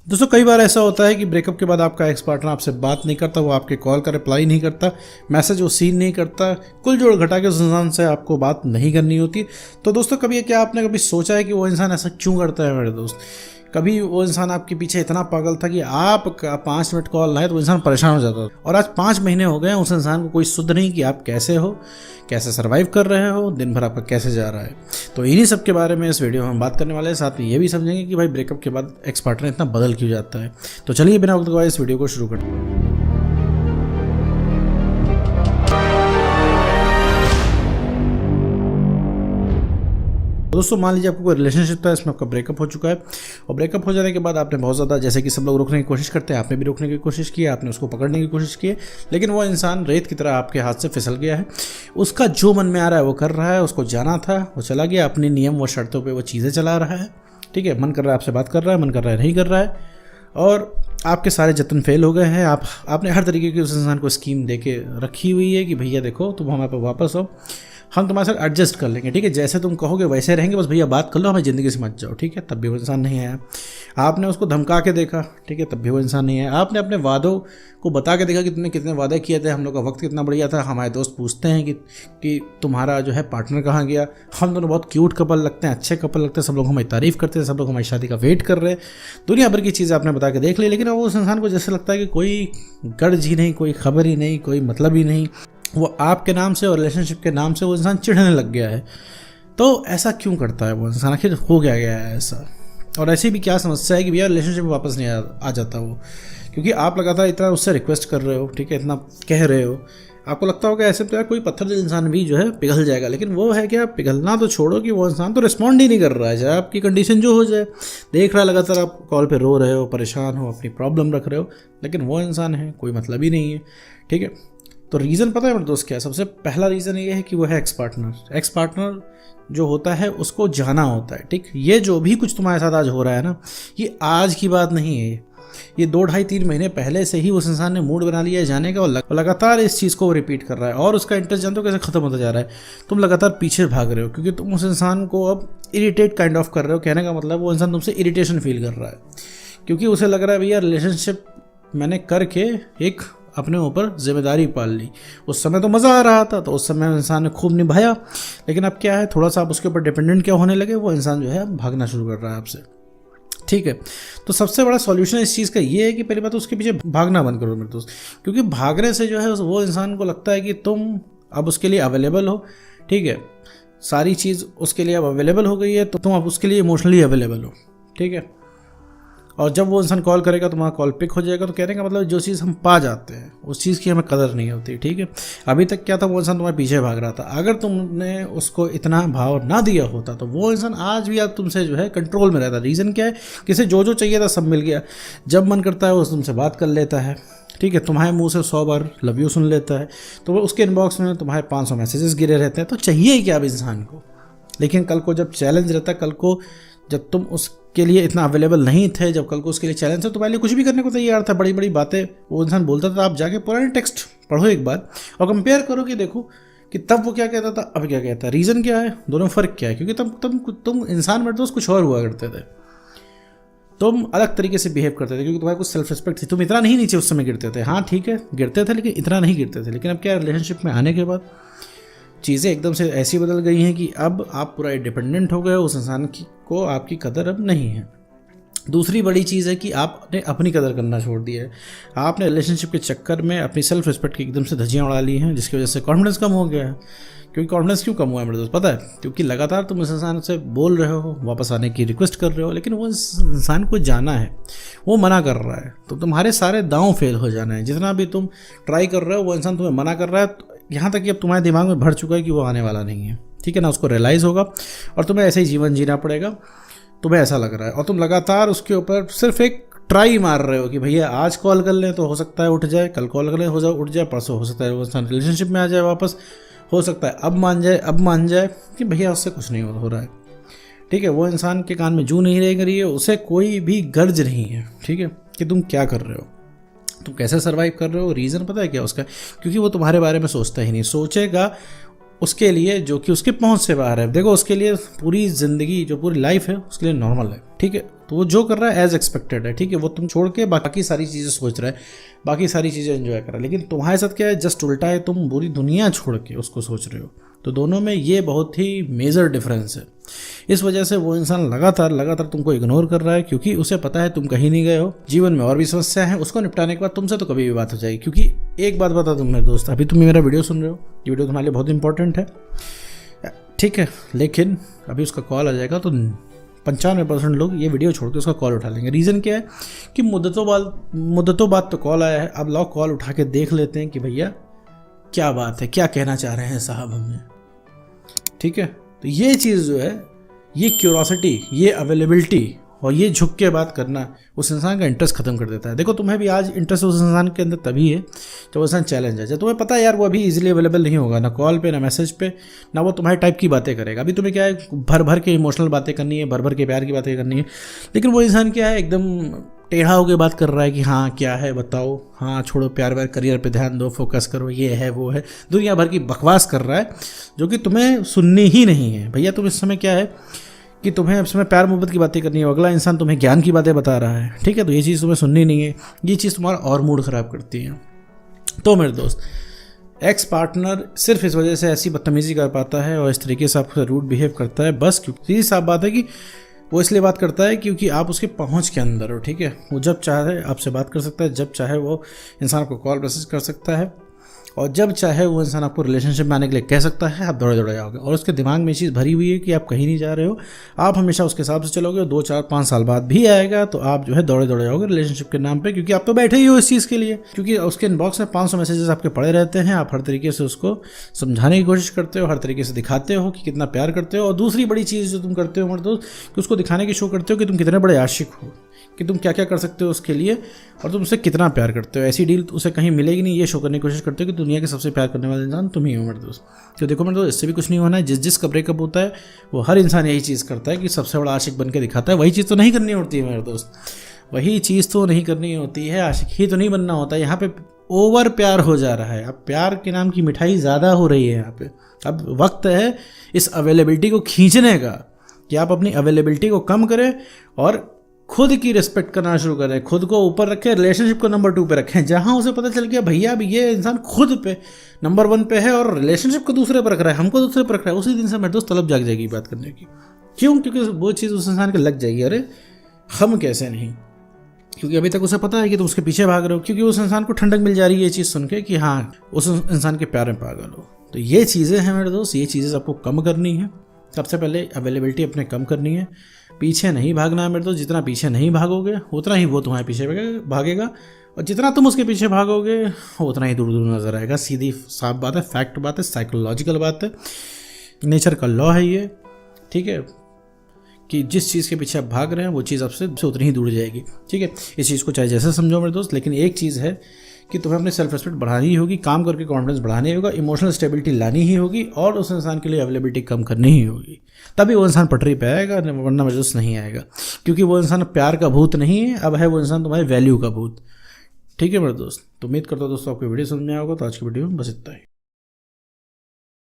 दोस्तों कई बार ऐसा होता है कि ब्रेकअप के बाद आपका एक्स पार्टनर आपसे बात नहीं करता, वो आपके कॉल का रिप्लाई नहीं करता, मैसेज वो सीन नहीं करता, कुल जोड़ घटा के उस इंसान से आपको बात नहीं करनी होती। तो दोस्तों कभी क्या आपने कभी सोचा है कि वो इंसान ऐसा क्यों करता है? मेरे दोस्त, कभी वो इंसान आपके पीछे इतना पागल था कि आप 5 मिनट कॉल लाए तो वो इंसान परेशान हो जाता था। और आज 5 महीने हो गए उस इंसान को कोई सुध नहीं कि आप कैसे हो, कैसे सर्वाइव कर रहे हो, दिन भर आपका कैसे जा रहा है। तो इन्हीं सब के बारे में इस वीडियो में हम बात करने वाले हैं। साथ में ये भी समझेंगे कि भाई ब्रेकअप के बाद एक्स पार्टनर इतना बदल क्यों जाता है। तो चलिए बिना वक्त गवाए इस वीडियो को शुरू करते हैं। दोस्तों मान लीजिए आपको कोई रिलेशनशिप था, इसमें आपका ब्रेकअप हो चुका है और ब्रेकअप हो जाने के बाद आपने बहुत ज़्यादा, जैसे कि सब लोग रोकने की कोशिश करते हैं, आपने भी रोकने की कोशिश की, आपने उसको पकड़ने की कोशिश की, लेकिन वो इंसान रेत की तरह आपके हाथ से फिसल गया है। उसका जो मन में आ रहा है वो कर रहा है, उसको जाना था वो चला गया, अपने नियम व शर्तों पर वो चीज़ें चला रहा है। ठीक है, मन कर रहा है आपसे बात कर रहा है, मन कर रहा है नहीं कर रहा है, और आपके सारे जतन फेल हो गए हैं। आपने हर तरीके की उस इंसान को स्कीम दे के रखी हुई है कि भैया देखो तुम हमारे पास वापस आओ, हम तुम्हारे साथ एडजस्ट कर लेंगे। ठीक है, जैसे तुम कहोगे वैसे रहेंगे, बस भैया बात कर लो, हमें ज़िंदगी से मत जाओ। ठीक है, तब भी वो इंसान नहीं आया। आपने उसको धमका के देखा, ठीक है, तब भी वो इंसान नहीं आया। आपने अपने वादों को बता के देखा कि तुमने कितने वादे किए थे, हम लोग का वक्त कितना बढ़िया था। हमारे दोस्त पूछते हैं कि तुम्हारा जो है पार्टनर कहाँ गया, हम दोनों बहुत क्यूट कपल लगते हैं, अच्छे कपल लगते हैं, सब लोग हमारी तारीफ़ करते हैं, सब लोग हमारी शादी का वेट कर रहे हैं। दुनिया भर की चीज़ें आपने बता के देख ली, लेकिन वो उस इंसान को जैसे लगता है कि कोई गर्ज ही नहीं, कोई खबर ही नहीं, कोई मतलब ही नहीं। वो आपके नाम से और रिलेशनशिप के नाम से वो इंसान चिढ़ने लग गया है। तो ऐसा क्यों करता है वो इंसान? आखिर हो गया है ऐसा? और ऐसी भी क्या समस्या है कि भैया रिलेशनशिप में वापस नहीं आ जाता वो? क्योंकि आप लगातार इतना उससे रिक्वेस्ट कर रहे हो, ठीक है, इतना कह रहे हो, आपको लगता होगा ऐसे तो यार कोई पत्थर दिल इंसान भी जो है पिघल जाएगा। लेकिन वो है क्या, पिघलना तो छोड़ो कि वो इंसान तो रिस्पॉन्ड ही नहीं कर रहा है। चाहे आपकी कंडीशन जो हो जाए, देख रहा है लगातार आप कॉल पे रो रहे हो, परेशान हो, अपनी प्रॉब्लम रख रहे हो, लेकिन वो इंसान है कोई मतलब ही नहीं है। ठीक है, तो रीज़न पता है मेरे दोस्त क्या है? सबसे पहला रीज़न ये है कि वो है एक्स पार्टनर। एक्स पार्टनर जो होता है उसको जाना होता है। ठीक, ये जो भी कुछ तुम्हारे साथ आज हो रहा है ना, ये आज की बात नहीं है। ये 2 ढाई 3 महीने पहले से ही उस इंसान ने मूड बना लिया है जाने का, और लगातार इस चीज़ को रिपीट कर रहा है। और उसका इंटरेस्ट जानते हो कैसे ख़त्म होता जा रहा है? तुम लगातार पीछे भाग रहे हो क्योंकि तुम उस इंसान को अब इरिटेट काइंड ऑफ कर रहे हो। कहने का मतलब वो इंसान तुमसे इरिटेशन फील कर रहा है, क्योंकि उसे लग रहा है भैया रिलेशनशिप मैंने करके एक अपने ऊपर जिम्मेदारी पाल ली। उस समय तो मज़ा आ रहा था, तो उस समय इंसान ने खूब निभाया, लेकिन अब क्या है, थोड़ा सा आप उसके ऊपर डिपेंडेंट क्या होने लगे, वो इंसान जो है भागना शुरू कर रहा है आपसे। ठीक है, तो सबसे बड़ा सॉल्यूशन इस चीज़ का ये है कि पहली बात तो उसके पीछे भागना बंद करो मेरे दोस्त। क्योंकि भागने से जो है वो इंसान को लगता है कि तुम अब उसके लिए अवेलेबल हो। ठीक है, सारी चीज़ उसके लिए अब अवेलेबल हो गई है, तो तुम अब उसके लिए इमोशनली अवेलेबल हो। ठीक है, और जब वो इंसान कॉल करेगा, तुम्हारा कॉल पिक हो जाएगा। तो कहने का मतलब जो चीज़ हम पा जाते हैं उस चीज़ की हमें कदर नहीं होती। ठीक है, अभी तक क्या था, वो इंसान तुम्हारे पीछे भाग रहा था। अगर तुमने उसको इतना भाव ना दिया होता तो वो इंसान आज भी आप तुमसे जो है कंट्रोल में रहता। रीज़न क्या है, किसे जो जो चाहिए था सब मिल गया। जब मन करता है वो तुमसे बात कर लेता है। ठीक है, तुम्हारे मुंह से 100 बार लव यू सुन लेता है, तो वो उसके इनबॉक्स में तुम्हारे 500 मैसेजेस गिरे रहते हैं। तो चाहिए क्या अब इंसान को? लेकिन कल को जब चैलेंज रहता है, कल को जब तुम उसके लिए इतना अवेलेबल नहीं थे, जब कल को उसके लिए चैलेंज है, तो पहले कुछ भी करने को तैयार था। बड़ी बड़ी बातें वो इंसान बोलता था, आप जाके पुराने टेक्स्ट पढ़ो एक बार और कंपेयर करो कि देखो कि तब वो क्या कहता था, अब क्या कहता है, रीज़न क्या है, दोनों फ़र्क क्या है। क्योंकि तुम इंसान मेरे दोस्त कुछ और हुआ करते थे, तुम अलग तरीके से बिहेव करते थे, क्योंकि तुम्हारे कुछ सेल्फ रिस्पेक्ट थी। तुम इतना नहीं नीचे उस समय गिरते थे। हाँ ठीक है, गिरते थे लेकिन इतना नहीं गिरते थे। लेकिन अब क्या, रिलेशनशिप में आने के बाद चीज़ें एकदम से ऐसी बदल गई हैं कि अब आप पूरा डिपेंडेंट हो गए उस इंसान की को, आपकी कदर अब नहीं है। दूसरी बड़ी चीज़ है कि आपने अपनी कदर करना छोड़ दिया है। आपने रिलेशनशिप के चक्कर में अपनी सेल्फ रिस्पेक्ट की एकदम से धज्जियाँ उड़ा ली हैं, जिसकी वजह से कॉन्फिडेंस कम हो गया है। क्योंकि कॉन्फिडेंस क्यों कम हुआ है मेरे दोस्त पता है? क्योंकि लगातार तुम इस इंसान से बोल रहे हो, वापस आने की रिक्वेस्ट कर रहे हो, लेकिन वो इंसान को जाना है, वो मना कर रहा है। तो तुम्हारे सारे दांव फेल हो जाना है। जितना भी तुम ट्राई कर रहे हो, वो इंसान तुम्हें मना कर रहा है, यहाँ तक कि अब तुम्हारे दिमाग में भर चुका है कि वो आने वाला नहीं है। ठीक है ना, उसको रियलाइज़ होगा और तुम्हें ऐसे ही जीवन जीना पड़ेगा। तुम्हें ऐसा लग रहा है और तुम लगातार उसके ऊपर सिर्फ एक ट्राई मार रहे हो कि भैया आज कॉल कर लें तो हो सकता है उठ जाए, कल कॉल कर लें उठ जाए, परसों हो सकता है वो इंसान रिलेशनशिप में आ जाए वापस, हो सकता है अब मान जाए कि भैया उससे कुछ नहीं हो रहा है। ठीक है, वो इंसान के कान में जू नहीं रह रही है, उसे कोई भी गर्ज नहीं है। ठीक है, कि तुम क्या कर रहे हो, तुम कैसे सर्वाइव कर रहे हो। रीज़न पता है क्या उसका? क्योंकि वो तुम्हारे बारे में सोचता ही नहीं। सोचेगा उसके लिए जो कि उसके पहुंच से बाहर है। देखो उसके लिए पूरी ज़िंदगी, जो पूरी लाइफ है, उसके लिए नॉर्मल है। ठीक है, तो वो जो कर रहा है एज एक्सपेक्टेड है, ठीक है, वो तुम छोड़ के बाकी सारी चीज़ें सोच रहा है, बाकी सारी चीज़ें एंजॉय कर रहा है। लेकिन तुम्हारे साथ क्या है, जस्ट उल्टा है, तुम पूरी दुनिया छोड़ के उसको सोच रहे हो। तो दोनों में ये बहुत ही मेजर डिफरेंस है। इस वजह से वो इंसान लगातार तुमको इग्नोर कर रहा है, क्योंकि उसे पता है तुम कहीं नहीं गए हो, जीवन में और भी समस्या है, उसको निपटाने के बाद तुमसे तो कभी भी बात हो जाएगी। क्योंकि एक बात बता दूं मेरे दोस्त, अभी तुम मेरा वीडियो सुन रहे हो, ये वीडियो तुम्हारे लिए बहुत इंपॉर्टेंट है, ठीक है, लेकिन अभी उसका कॉल आ जाएगा तो 95% लोग ये वीडियो छोड़ के उसका कॉल उठा लेंगे। रीज़न क्या है कि मुद्दतों बाद तो कॉल आया है, अब लोग कॉल उठा के देख लेते हैं कि भैया क्या बात है, क्या कहना चाह रहे हैं साहब हमें, ठीक है। तो ये चीज़ जो है, ये क्यूरोसिटी, ये अवेलेबिलिटी और ये झुक के बात करना उस इंसान का इंटरेस्ट खत्म कर देता है। देखो तुम्हें भी आज इंटरेस्ट उस इंसान के अंदर तभी है जब वो इंसान चैलेंज है, जब तुम्हें पता है यार वो अभी इजीली अवेलेबल नहीं होगा, ना कॉल पे, ना मैसेज पे, ना वो तुम्हारे टाइप की बातें करेगा। अभी तुम्हें क्या है, भर के इमोशनल बातें करनी है, भर के प्यार की बातें करनी है, लेकिन वो इंसान क्या है, एकदम टेढ़ा होकर बात कर रहा है कि हाँ क्या है बताओ, हाँ छोड़ो प्यार व्यार, करियर पे ध्यान दो, फोकस करो, ये है वो है, दुनिया भर की बकवास कर रहा है जो कि तुम्हें सुननी ही नहीं है। भैया तुम इस समय क्या है कि तुम्हें इस समय प्यार मोहब्बत की बातें करनी है, अगला इंसान तुम्हें ज्ञान की बातें बता रहा है, ठीक है, तो ये चीज़ तुम्हें सुननी नहीं है, ये चीज़ तुम्हारा और मूड ख़राब करती है। तो मेरे दोस्त, एक्स पार्टनर सिर्फ इस वजह से ऐसी बदतमीज़ी कर पाता है और इस तरीके से आपसे रूड बिहेव करता है, बस क्योंकि सीधी साफ बात है कि वो इसलिए बात करता है क्योंकि आप उसके पहुंच के अंदर हो, ठीक है। वो जब चाहे आपसे बात कर सकता है, जब चाहे वो इंसान को कॉल मैसेज कर सकता है, और जब चाहे वो इंसान आपको रिलेशनशिप में आने के लिए कह सकता है, आप दौड़े जाओगे। और उसके दिमाग में ये चीज़ भरी हुई है कि आप कहीं नहीं जा रहे हो, आप हमेशा उसके हिसाब से चलोगे, 2, 4, 5 साल बाद भी आएगा तो आप जो है दौड़े जाओगे रिलेशनशिप के नाम पे, क्योंकि आप तो बैठे ही हो इस चीज़ के लिए, क्योंकि उसके इनबॉक्स में 500 मैसेजेस आपके पड़े रहते हैं। आप हर तरीके से उसको समझाने की कोशिश करते हो, हर तरीके से दिखाते हो कि कितना प्यार करते हो। और दूसरी बड़ी चीज़ जो तुम करते हो मेरे दोस्त, कि उसको दिखाने की शो करते हो कि तुम कितने बड़े आशिक हो, कि तुम क्या क्या कर सकते हो उसके लिए और तुम उसे कितना प्यार करते हो। ऐसी डील उसे कहीं मिलेगी नहीं, ये शो करने की कोशिश करते हो कि दुनिया के सबसे प्यार करने वाले इंसान तुम ही हो मेरे दोस्त। तो देखो मेरे दोस्त, इससे भी कुछ नहीं होना है। जिसका ब्रेकअप होता है वो हर इंसान यही चीज़ करता है कि सबसे बड़ा आशिक बन के दिखाता है। वही चीज़ तो नहीं करनी होती है मेरे दोस्त, वही चीज़ तो नहीं करनी होती है, आशिक ही तो नहीं बनना होता है। यहाँ पे ओवर प्यार हो जा रहा है, अब प्यार के नाम की मिठाई ज़्यादा हो रही है यहाँ पे। अब वक्त है इस अवेलेबिलिटी को खींचने का, कि आप अपनी अवेलेबिलिटी को कम करें और खुद की रिस्पेक्ट करना शुरू करें, खुद को ऊपर रखें, रिलेशनशिप को नंबर 2 पे रखें। जहां उसे पता चल गया भैया अब ये इंसान खुद पे नंबर 1 पे है और रिलेशनशिप को दूसरे पर रख रहा है, हमको दूसरे पर रख रहा है, उसी दिन से मेरे दोस्त तलब जाग जाएगी बात करने की। क्यों? क्योंकि वो चीज़ उस इंसान के लग जाएगी, अरे हम कैसे नहीं, क्योंकि अभी तक उसे पता है कि तुम उसके पीछे भाग रहे हो, क्योंकि उस इंसान को ठंडक मिल जा रही है ये चीज़ सुन के कि हाँ उस इंसान के प्यार में पागल हो। तो ये चीज़ें हैं मेरे दोस्त, ये चीज़ें आपको कम करनी है। सबसे पहले अवेलेबिलिटी अपने कम करनी है, पीछे नहीं भागना है मेरे दोस्त। जितना पीछे नहीं भागोगे उतना ही वो तुम्हारे पीछे भागेगा, और जितना तुम उसके पीछे भागोगे उतना ही दूर दूर नजर आएगा। सीधी साफ बात है, फैक्ट बात है, साइकोलॉजिकल बात है, नेचर का लॉ है ये, ठीक है, कि जिस चीज़ के पीछे आप भाग रहे हैं वो चीज़ आपसे उतनी ही दूर जाएगी, ठीक है। इस चीज़ को चाहे जैसे समझो मेरे दोस्त, लेकिन एक चीज़ है कि तुम्हें अपनी सेल्फ रिस्पेक्ट बढ़ानी ही होगी, काम करके कॉन्फिडेंस बढ़ानी होगा, इमोशनल स्टेबिलिटी लानी ही होगी, और उस इंसान के लिए अवेलेबिलिटी कम करनी ही होगी। तभी वो इंसान पटरी पे आएगा, वरना मेरे दोस्त नहीं आएगा। क्योंकि वो इंसान प्यार का भूत नहीं है, अब है वो इंसान तुम्हारे वैल्यू का भूत, ठीक है मेरे दोस्त। तो उम्मीद करता हूँ दोस्तों आपको वीडियो समझ में आएगा। तो आज की वीडियो में बस इतना ही।